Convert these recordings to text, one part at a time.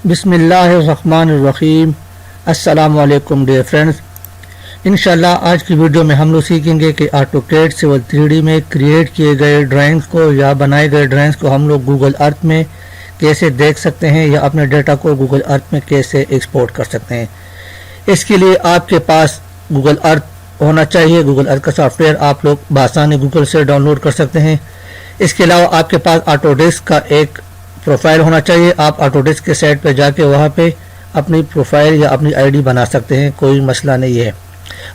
بسم اللہ الرحمن الرحیم۔ السلام علیکم ڈیئر فرینڈز، انشاءاللہ آج کی ویڈیو میں ہم لوگ سیکھیں گے کہ AutoCAD سول 3D میں کریٹ کیے گئے ڈرائنگز کو یا بنائے گئے ڈرائنگز کو ہم لوگ گوگل ارتھ میں کیسے دیکھ سکتے ہیں یا اپنے ڈیٹا کو گوگل ارتھ میں کیسے ایکسپورٹ کر سکتے ہیں۔ اس کے لیے آپ کے پاس گوگل ارتھ ہونا چاہیے۔ گوگل ارتھ کا سافٹ ویئر آپ لوگ بآسانی گوگل سے ڈاؤن لوڈ کر سکتے ہیں۔ اس کے علاوہ آپ کے پاس AutoDesk کا ایک پروفائل ہونا چاہیے۔ آپ AutoDesk کے سائٹ پہ جا کے وہاں پہ اپنی پروفائل یا اپنی آئی ڈی بنا سکتے ہیں، کوئی مسئلہ نہیں ہے۔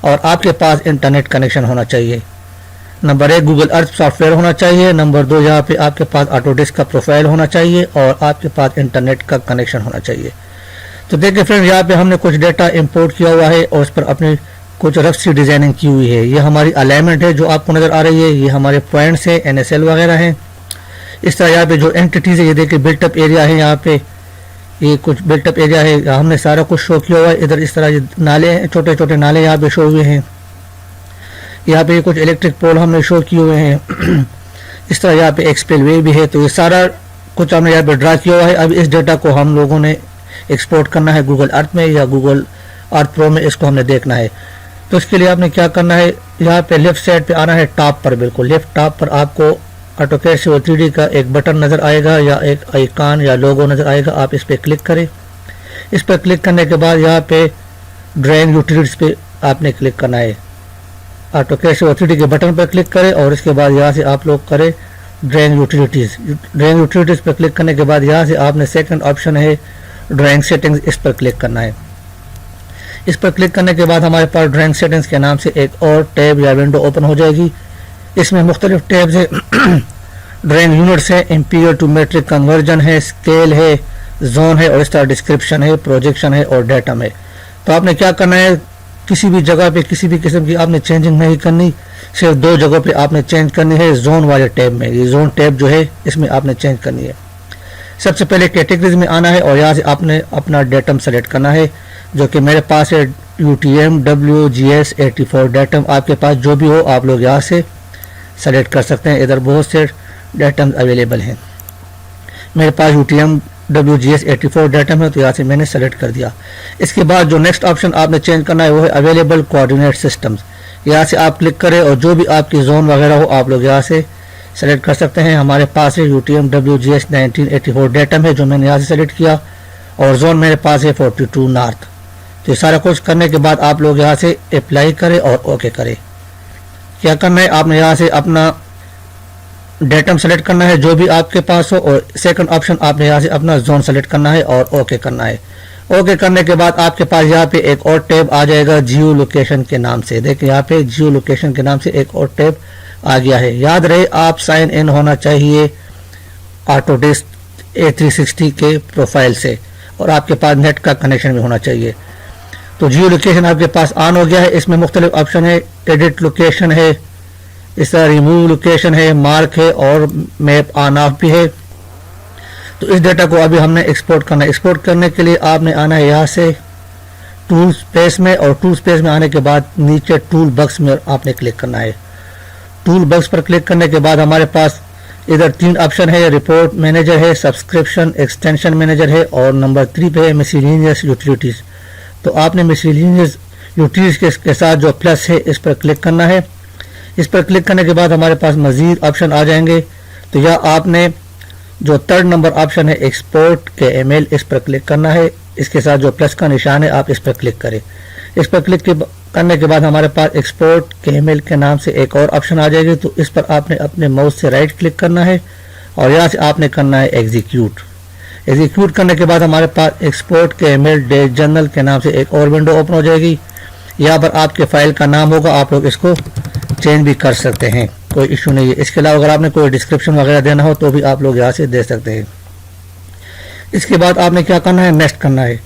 اور آپ کے پاس انٹرنیٹ کنیکشن ہونا چاہیے۔ Number 1 Google Earth soft where ہونا چاہیے۔ نمبر 2 یہاں پہ آپ کے پاس AutoDesk کا پروفائل ہونا چاہیے اور آپ کے پاس انٹرنیٹ کا کنیکشن ہونا چاہیے۔ تو دیکھیں فرینڈ، یہاں پہ ہم نے کچھ ڈیٹا امپورٹ کیا ہوا ہے اور اس پر اپنی کچھ رف سی ڈیزائننگ کی ہوئی ہے۔ یہ ہماری الائنمنٹ ہے جو آپ کو نظر آ رہی ہے، یہ ہمارے پوائنٹس ہیں، NSL وغیرہ ہیں۔ اس طرح یہاں پہ جو اینٹیٹیز ہے، یہ دیکھیں بلٹ اپ ایریا ہے، یہاں پہ یہ کچھ بلٹ اپ ایریا ہے، ہم نے سارا کچھ شو کیا ہوا ہے۔ ادھر اس طرح یہ نالے ہیں، چھوٹے چھوٹے نالے یہاں پہ شو ہوئے ہیں۔ یہاں پہ کچھ الیکٹرک پول ہم نے شو کیے ہوئے ہیں۔ اس طرح یہاں پہ ایکسپیل وے بھی ہے۔ تو یہ سارا کچھ ہم نے یہاں پہ ڈرا کیا ہوا ہے۔ اب اس ڈیٹا کو ہم لوگوں نے ایکسپورٹ کرنا ہے گوگل ارتھ میں یا گوگل ارتھ پرو میں، اس کو ہم نے دیکھنا ہے۔ تو اس کے لیے آپ نے کیا کرنا ہے، یہاں پہ لیفٹ سائڈ پہ آنا ہے، ٹاپ پر، بالکل لیفٹ ٹاپ پر آپ کو AutoCAD سول 3D کا ایک بٹن نظر آئے گا یا ایک آئیکن یا لوگو نظر آئے گا۔ آپ اس پہ کلک کریں۔ اس پر کلک کرنے کے بعد یہاں پہ ڈرائنگ یوٹیلیٹیز پہ آپ نے کلک کرنا ہے۔ AutoCAD سول 3D کے بٹن پر کلک کریں اور اس کے بعد یہاں سے آپ لوگ کریں ڈرائنگ یوٹیلیٹیز۔ ڈرائنگ یوٹیلیٹیز پر کلک کرنے کے بعد یہاں سے آپ نے سیکنڈ آپشن ہے ڈرائنگ سیٹنگز، اس پر کلک کرنا ہے۔ اس پر کلک کرنے کے بعد ہمارے پاس ڈرائنگ سیٹنگز کے نام سے ایک اور ٹیب یا ونڈو اوپن ہو جائے گی۔ اس میں مختلف ٹیبز ہیں، ڈرائنگ یونٹس ہے، امپیریل ٹو میٹرک کنورژن ہے، اسکیل ہے، زون ہے اور اس طرح ڈسکرپشن ہے، پروجیکشن ہے اور ڈیٹم ہے۔ تو آپ نے کیا کرنا ہے، کسی بھی جگہ پہ کسی بھی قسم کی آپ نے چینجنگ نہیں کرنی، صرف 2 جگہوں پہ آپ نے چینج کرنی ہے۔ زون والے ٹیب میں، یہ زون ٹیب جو ہے اس میں آپ نے چینج کرنی ہے۔ سب سے پہلے کیٹیگریز میں آنا ہے اور یہاں سے آپ نے اپنا ڈیٹم سلیکٹ کرنا ہے، جو کہ میرے پاس ہے UTM WGS 84 ڈیٹم۔ آپ کے پاس جو بھی ہو آپ لوگ یہاں سے سلیکٹ کر سکتے ہیں۔ ادھر بہت سے ڈیٹم اویلیبل ہیں۔ میرے پاس UTM WGS 84 ڈیٹم ہے تو یہاں سے میں نے سلیکٹ کر دیا۔ اس کے بعد جو نیکسٹ آپشن آپ نے چینج کرنا ہے وہ ہے اویلیبل کوآرڈینیٹ سسٹمز۔ یہاں سے آپ کلک کریں اور جو بھی آپ کی زون وغیرہ ہو آپ لوگ یہاں سے سلیکٹ کر سکتے ہیں۔ ہمارے پاس ہے UTM WGS 1984 ڈیٹم ہے جو میں نے یہاں سے سلیکٹ کیا اور زون میرے پاس ہے 42 نارتھ۔ تو یہ سارا کچھ کرنے کے بعد آپ لوگ یہاں سے اپلائی کریں اور اوکے کریں۔ کیا کرنا ہے، آپ نے یہاں سے اپنا ڈیٹم سلیکٹ کرنا ہے جو بھی آپ کے پاس ہو اور سیکنڈ آپشن آپ نے یہاں سے اپنا زون سلیکٹ کرنا ہے اور اوکے کرنا ہے۔ اوکے کرنے کے بعد آپ کے پاس یہاں پہ ایک اور ٹیب آ جائے گا جیو لوکیشن کے نام سے۔ دیکھیں یہاں پہ جیو لوکیشن کے نام سے ایک اور ٹیب آ گیا ہے۔ یاد رہے آپ سائن ان ہونا چاہیے AutoDesk A360 کے پروفائل سے اور آپ کے پاس نیٹ کا کنیکشن بھی ہونا چاہیے۔ تو جیو لوکیشن آپ کے پاس آن ہو گیا ہے۔ اس میں مختلف آپشن ہے، ایڈٹ لوکیشن ہے، اس طرح ریموو لوکیشن ہے، مارک ہے اور میپ آن آف بھی ہے۔ تو اس ڈیٹا کو ابھی ہم نے ایکسپورٹ کرنا ہے۔ ایکسپورٹ کرنے کے لیے آپ نے آنا ہے یہاں سے ٹول سپیس میں اور ٹول سپیس میں آنے کے بعد نیچے ٹول باکس میں آپ نے کلک کرنا ہے۔ ٹول باکس پر کلک کرنے کے بعد ہمارے پاس ادھر 3 آپشن ہے، رپورٹ مینیجر ہے، سبسکرپشن ایکسٹینشن مینیجر ہے اور نمبر 3 پہ ہے مسیلینیس یوٹیلیٹیز۔ تو آپ نے مسیلینیس یوٹیلیٹیز کے ساتھ جو پلس ہے اس پر کلک کرنا ہے۔ اس پر کلک کرنے کے بعد ہمارے پاس مزید آپشن آ جائیں گے۔ تو یا آپ نے جو 3rd نمبر آپشن ہے ایکسپورٹ کے ایمیل، اس پر کلک کرنا ہے۔ اس کے ساتھ جو پلس کا نشان ہے آپ اس پر کلک کریں۔ اس پر کلک کرنے کے بعد ہمارے پاس ایکسپورٹ کے ایمیل کے نام سے ایک اور آپشن آ جائے گی۔ تو اس پر آپ نے اپنے ماؤس سے رائٹ کلک کرنا ہے اور یہاں سے آپ نے کرنا ہے ایگزیکیوٹ۔ ایگزیکیوٹ کرنے کے بعد ہمارے پاس ایکسپورٹ کے ایمیل ڈیٹ جنرل کے نام سے ایک اور ونڈو اوپن ہو جائے گی۔ یہاں پر آپ کے فائل کا نام ہوگا، آپ لوگ اس کو چینج بھی کر سکتے ہیں، کوئی ایشو نہیں ہے۔ اس کے علاوہ اگر آپ نے کوئی ڈسکرپشن وغیرہ دینا ہو تو بھی آپ لوگ یہاں سے دے سکتے ہیں۔ اس کے بعد آپ نے کیا کرنا ہے، نیکسٹ کرنا ہے۔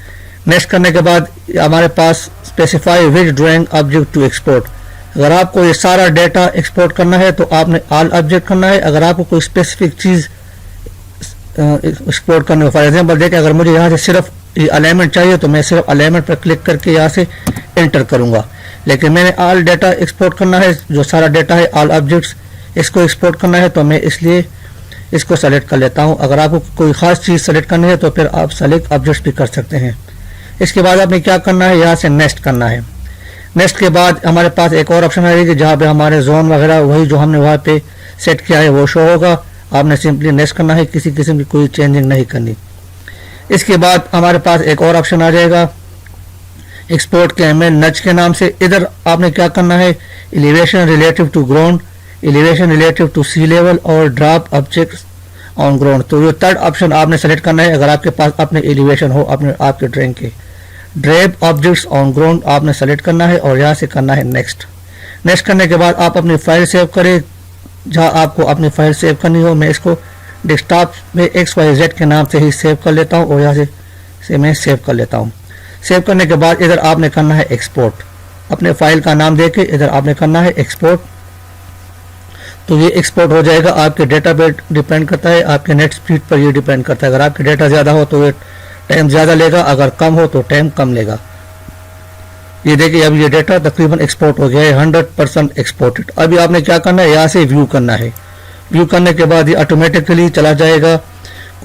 نیکسٹ کرنے کے بعد ہمارے پاس specify which drawing object to export. اگر آپ کو یہ سارا ڈیٹا ایکسپورٹ کرنا ہے تو آپ نے آل آبجیکٹ کرنا ہے۔ اگر آپ کو کوئی اسپیسیفک چیز ایکسپورٹ کرنے ہو، فار ایگزامپل دیکھیں اگر مجھے یہاں سے صرف یہ الائنمنٹ چاہیے تو میں صرف الائنمنٹ پر کلک کر کے یہاں سے انٹر کروں گا، لیکن میں نے آل ڈیٹا ایکسپورٹ کرنا ہے، جو سارا ڈیٹا ہے آل آبجیکٹس اس کو ایکسپورٹ کرنا ہے، تو میں اس لیے اس کو سلیکٹ کر لیتا ہوں. اگر آپ کو کوئی خاص چیز سلیکٹ کرنی ہے تو پھر آپ سلیکٹ آبجیکٹس بھی کر سکتے ہیں. اس کے بعد آپ نے کیا کرنا ہے, یہاں سے نیکسٹ کرنا ہے. نیکسٹ کے بعد ہمارے پاس ایک اور آپشن آئے گی جہاں پہ ہمارے زون وغیرہ وہی جو ہم نے وہاں پہ سیٹ کیا ہے وہ شو ہوگا. آپ نے سمپلی نیکسٹ کرنا ہے, کسی قسم کی کوئی چینجنگ نہیں کرنی. اس کے بعد ہمارے پاس ایک اور آپشن آ جائے گا ایکسپورٹ کے ایم ایل نچ کے نام سے. ادھر آپ نے کیا کرنا ہے, elevation relative to ground, elevation relative to sea level اور ڈراپ آبجیکٹس آن گراؤنڈ. تو یہ تھرڈ آپشن آپ نے سلیکٹ کرنا ہے. اگر آپ کے پاس اپنے ایلیویشن ہو آپ کے ڈرائنگ کے, ڈریپ آبجیکٹس آن گراؤنڈ آپ نے سلیکٹ کرنا ہے اور یہاں سے کرنا ہے نیکسٹ. نیکسٹ کرنے کے بعد آپ اپنی فائل سیو کریں جہاں آپ کو اپنی فائل سیو کرنی ہو. میں اس کو ڈیسک ٹاپ میں XYZ کے نام سے ہی سیو کر لیتا ہوں اور یہاں سے میں سیو کر لیتا ہوں. سیو کرنے کے بعد ادھر آپ نے کرنا ہے ایکسپورٹ. اپنے فائل کا نام دے کے ادھر آپ نے کرنا ہے ایکسپورٹ. تو یہ ایکسپورٹ ہو جائے گا. آپ کے ڈیٹا پہ ڈیپینڈ کرتا ہے, آپ کے نیٹ سپیڈ پر یہ ڈیپینڈ کرتا ہے. اگر آپ کے ڈیٹا زیادہ ہو تو یہ ٹائم زیادہ لے گا, اگر کم ہو تو ٹائم کم لے گا. یہ دیکھیے اب یہ ڈیٹا تقریباً ایکسپورٹ ہو گیا ہے, 100% ایکسپورٹڈ. ابھی آپ نے کیا کرنا ہے, یہاں سے ویو کرنا ہے. ویو کرنے کے بعد یہ آٹومیٹکلی چلا جائے گا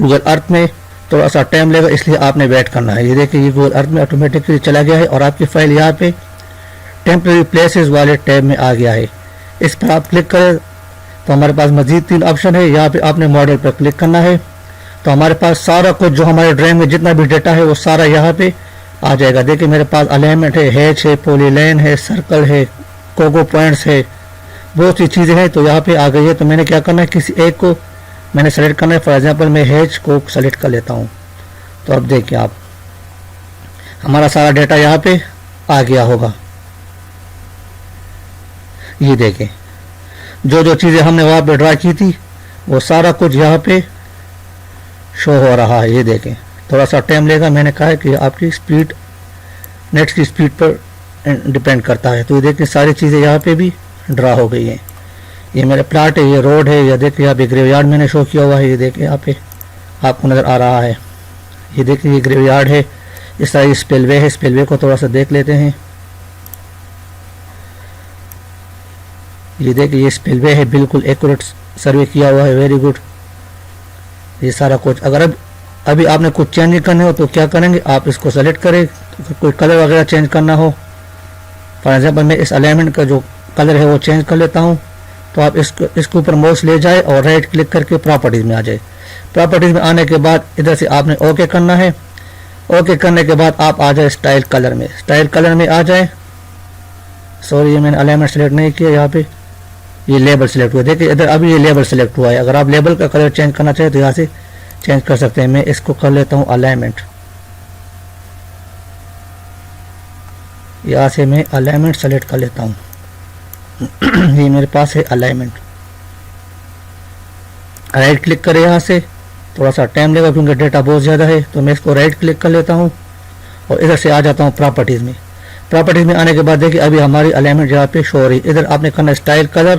گوگل ارتھ میں. تھوڑا سا ٹائم لے گا اس لیے آپ نے ویٹ کرنا ہے. یہ دیکھیں یہ گوگل ارتھ میں آٹومیٹکلی چلا گیا ہے اور آپ کی فائل یہاں پہ ٹیمپریری پلیسز والے ٹیب میں آ گیا ہے. اس پر آپ کلک کریں تو ہمارے پاس مزید 3 آپشن ہے. یہاں پہ آپ نے ماڈل پر کلک کرنا ہے تو ہمارے پاس سارا کچھ جو ہمارے ڈرائنگ میں جتنا بھی ڈیٹا ہے وہ سارا یہاں پہ آ جائے گا. دیکھیں میرے پاس الائنمنٹ ہے, ہیچ ہے, پولی لائن ہے, سرکل ہے, کوگو پوائنٹس ہے, بہت سی چیزیں ہیں. تو یہاں پہ آ گئی ہے. تو میں نے کیا کرنا ہے, کسی ایک کو میں نے سلیکٹ کرنا ہے. فار ایگزامپل میں ہیچ کو سلیکٹ کر لیتا ہوں. تو اب دیکھیں آپ ہمارا سارا ڈیٹا یہاں پہ آ گیا ہوگا. یہ دیکھیں جو چیزیں ہم نے وہاں پہ ڈرا کی تھی وہ سارا کچھ یہاں پہ شو ہو رہا ہے. یہ دیکھیں تھوڑا سا ٹائم لے گا. میں نے کہا ہے کہ آپ کی سپیڈ نیٹ کی سپیڈ پر ڈیپینڈ کرتا ہے. تو یہ دیکھیں ساری چیزیں یہاں پہ بھی ڈرا ہو گئی ہیں. یہ میرے پلاٹ ہے, یہ روڈ ہے, یہ دیکھیں یہاں پہ گریو یارڈ میں نے شو کیا ہوا ہے. یہ دیکھیں یہاں پہ آپ کو نظر آ رہا ہے. یہ دیکھیں یہ گریو یارڈ ہے. اس طرح یہ سپیل وے ہے. سپیل وے کو تھوڑا سا دیکھ لیتے ہیں. یہ دیکھیں یہ سپیل وے ہے, بالکل ایکوریٹ سروے کیا ہوا ہے. Very good. یہ سارا کچھ اگر ابھی آپ نے کچھ چینج کرنے ہو تو کیا کریں گے, آپ اس کو سلیکٹ کریں. کوئی کلر وغیرہ چینج کرنا ہو, فار ایگزامپل میں اس الائنمنٹ کا جو کلر ہے وہ چینج کر لیتا ہوں. تو آپ اس کے اوپر ماؤس لے جائے اور رائٹ کلک کر کے پراپرٹیز میں آ جائے. پراپرٹیز میں آنے کے بعد ادھر سے آپ نے اوکے کرنا ہے. اوکے کرنے کے بعد آپ آ جائے اسٹائل کلر میں. اسٹائل کلر میں آ جائے. سوری یہ میں نے الائنمنٹ سلیکٹ نہیں کیا, یہاں پہ یہ لیبل سلیکٹ ہوا. دیکھیں ادھر ابھی یہ لیبل سلیکٹ ہوا ہے. اگر آپ لیبل کا کلر چینج کرنا چاہیں تو یہاں سے چینج کر سکتے ہیں. میں اس کو کر لیتا ہوں الائنمنٹ. یہاں سے میں الائنمنٹ سلیکٹ کر لیتا ہوں. یہ میرے پاس ہے الائنمنٹ. رائٹ کلک کرے, یہاں سے تھوڑا سا ٹائم لے گا کیونکہ ڈیٹا بہت زیادہ ہے. تو میں اس کو رائٹ کلک کر لیتا ہوں اور ادھر سے آ جاتا ہوں پراپرٹیز میں. پراپرٹیز میں آنے کے بعد دیکھیں ابھی ہماری الائنمنٹ یہاں پہ شو ہو رہی ہے. ادھر آپ نے کرنا ہے اسٹائل کلر.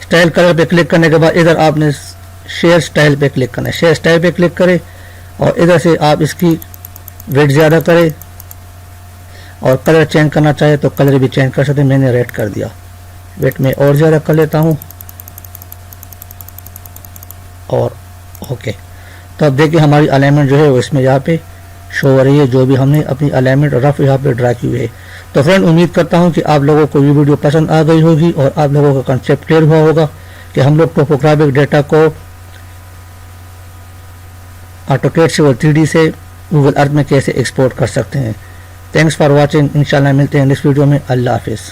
اسٹائل کلر پہ کلک کرنے کے بعد ادھر آپ نے شیئر اسٹائل پہ کلک کرنا ہے. شیئر اسٹائل پہ کلک کریں اور ادھر سے آپ اس کی ویٹ زیادہ کریں اور کلر چینج کرنا چاہے تو کلر بھی چینج کر سکتے ہیں. میں نے ریڈ کر دیا. ویٹ میں اور زیادہ کر لیتا ہوں اور اوکے. تو اب دیکھیں ہماری الائنمنٹ جو ہے وہ اس میں یہاں پہ شو ہو رہی ہے, جو بھی ہم نے اپنی الائنمنٹ رف یہاں پہ ڈرا کی ہوئی ہے. تو فرینڈ امید کرتا ہوں کہ آپ لوگوں کو یہ ویڈیو پسند آ گئی ہوگی اور آپ لوگوں کا کنسیپٹ کلیئر ہوا ہوگا کہ ہم لوگ ٹوپوگرافک ڈیٹا کو AutoCAD سے اور 3D سے گوگل ارتھ میں کیسے ایکسپورٹ کر سکتے ہیں. Thanks for watching. انشاءاللہ ملتے ہیں اس ویڈیو میں. اللہ حافظ.